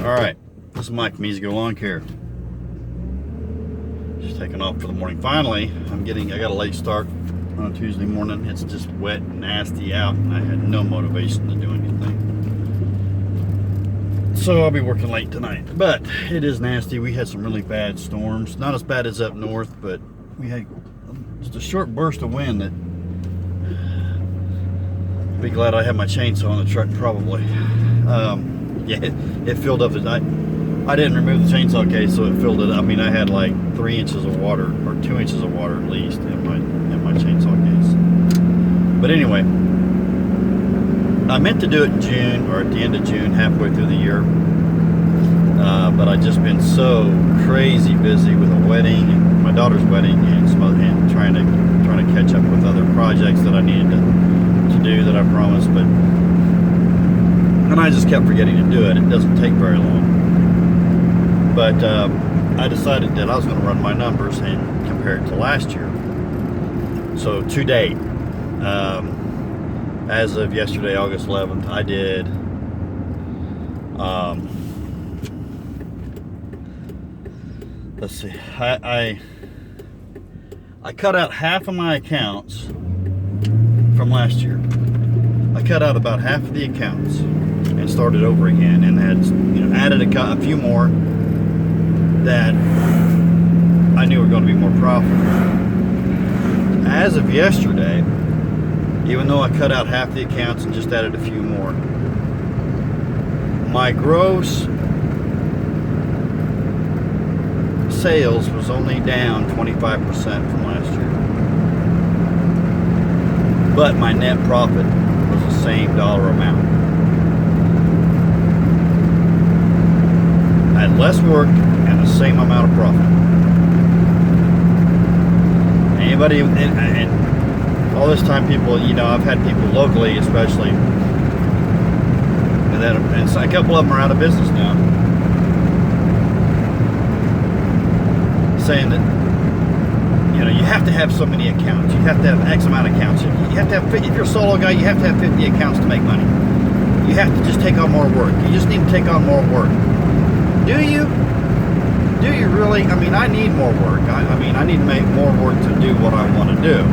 Alright, this is Mike from Easy Go Lawn Care. Just taking off for the morning. Finally, I got a late start on a Tuesday morning. It's just wet and nasty out, and I had no motivation to do anything. So I'll be working late tonight. But it is nasty. We had some really bad storms. Not as bad as up north, but we had just a short burst of wind that I'll be glad I have my chainsaw in the truck probably. Yeah, it filled up. I didn't remove the chainsaw case, so it filled it up. I mean, I had like 3 inches of water, or 2 inches of water at least, in my chainsaw case. But anyway, I meant to do it in June, or at the end of June, halfway through the year. But I just been so crazy busy with a wedding, my daughter's wedding, and trying to catch up with other projects that I needed to do that I promised, and I just kept forgetting to do it. It doesn't take very long. But I decided that I was going to run my numbers and compare it to last year. So to date, as of yesterday, August 11th, I did let's see, I cut out half of my accounts from last year. I cut out about half of the accounts and started over again, and had added a few more that I knew were going to be more profitable. As of yesterday, even though I cut out half the accounts and just added a few more, my gross sales was only down 25% from last year. But my net profit was the same dollar amount. I had less work and the same amount of profit. Anybody, and all this time, people, I've had people locally, especially, and a couple of them are out of business now, saying that you have to have so many accounts. You have to have X amount of accounts. You have to have, if you're a solo guy, you have to have 50 accounts to make money. You have to just take on more work. You just need to take on more work. Do you? Do you really? I mean, I need more work. I need to make more work to do what I want to do.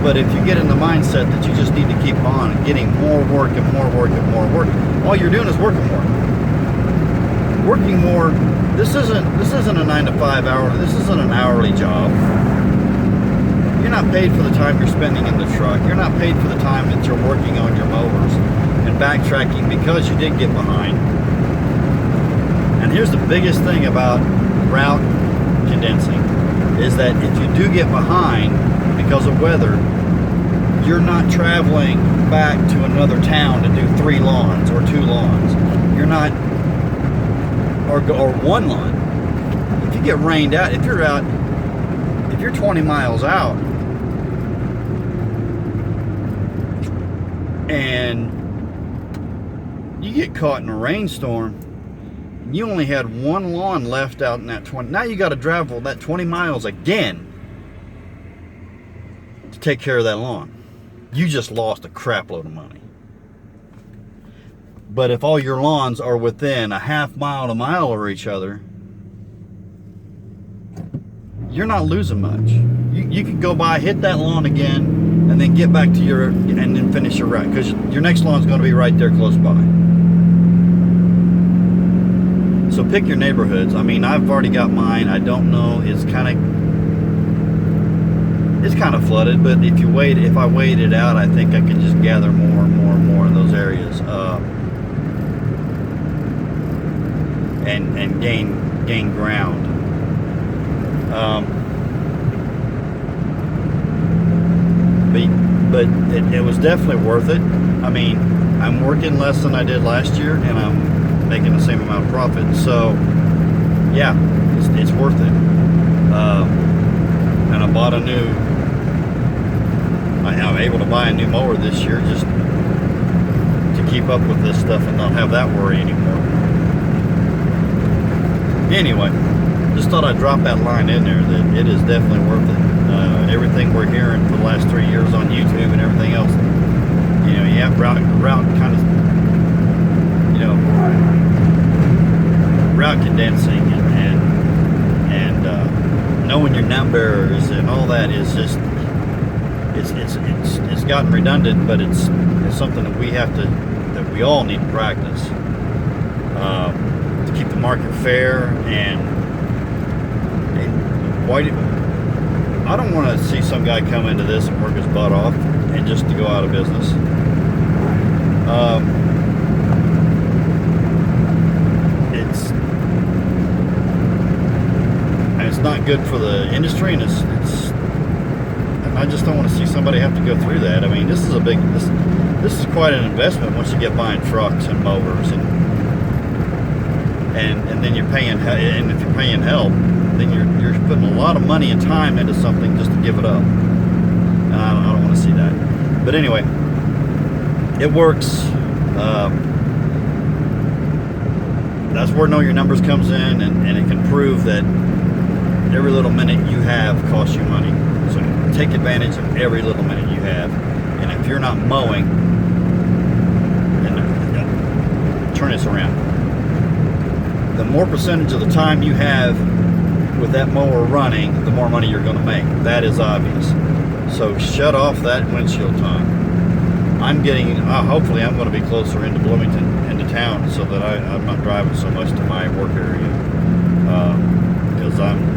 But if you get in the mindset that you just need to keep on getting more work and more work and more work, all you're doing is working more. Working more. This isn't a 9 to 5 hour. This isn't an hourly job. You're not paid for the time you're spending in the truck. You're not paid for the time that you're working on your mowers and backtracking because you did get behind. And here's the biggest thing about route condensing is that if you do get behind because of weather, you're not traveling back to another town to do 3 lawns or 2 lawns. You're not, or 1 lawn. If you get rained out, if you're 20 miles out and you get caught in a rainstorm, and you only had 1 lawn left out in that 20, now you got to travel that 20 miles again to take care of that lawn. You just lost a crap load of money. But if all your lawns are within a half mile to mile of each other, you're not losing much. You can go by, hit that lawn again, and then get back to and then finish your route, because your next lawn's going to be right there close by. So pick your neighborhoods. I mean, I've already got mine. I don't know. It's kind of flooded, but if I wait it out, I think I can just gather more and more and more in those areas, and gain ground. But it was definitely worth it. I mean, I'm working less than I did last year, and I'm making the same amount of profit. So, yeah, it's worth it. And I bought I'm able to buy a new mower this year just to keep up with this stuff and not have that worry anymore. Anyway, just thought I'd drop that line in there that it is definitely worth it. Everything we're hearing for the last 3 years on YouTube and everything else, route kind of, about condensing and knowing your numbers and all that is just it's gotten redundant, but it's something that we all need to practice to keep the market fair. And why I don't want to see some guy come into this and work his butt off and just to go out of business. It's not good for the industry, and and I just don't want to see somebody have to go through that. I mean, this is this is quite an investment once you get buying trucks and mowers, and then you're paying, and if you're paying help, then you're putting a lot of money and time into something just to give it up. And I don't want to see that. But anyway, it works. That's where Know Your Numbers comes in, and it can prove that every little minute you have costs you money. So take advantage of every little minute you have. And if you're not mowing, then turn this around. The more percentage of the time you have with that mower running, the more money you're going to make. That is obvious. So shut off that windshield time. I'm getting, hopefully I'm going to be closer into Bloomington, into town, so that I'm not driving so much to my work area. Because I'm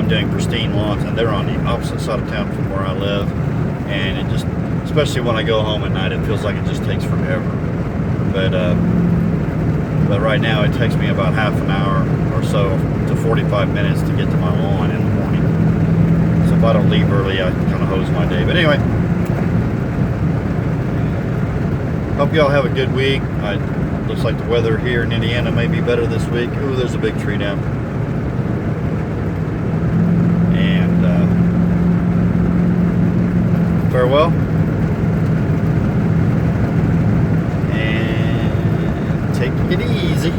doing pristine lawns, and they're on the opposite side of town from where I live. And it just, especially when I go home at night, it feels like it just takes forever. But right now it takes me about half an hour or so to 45 minutes to get to my lawn in the morning. So if I don't leave early, I kind of hose my day. But anyway, hope y'all have a good week. Looks like the weather here in Indiana may be better this week. Ooh, there's a big tree down. And farewell. And take it easy.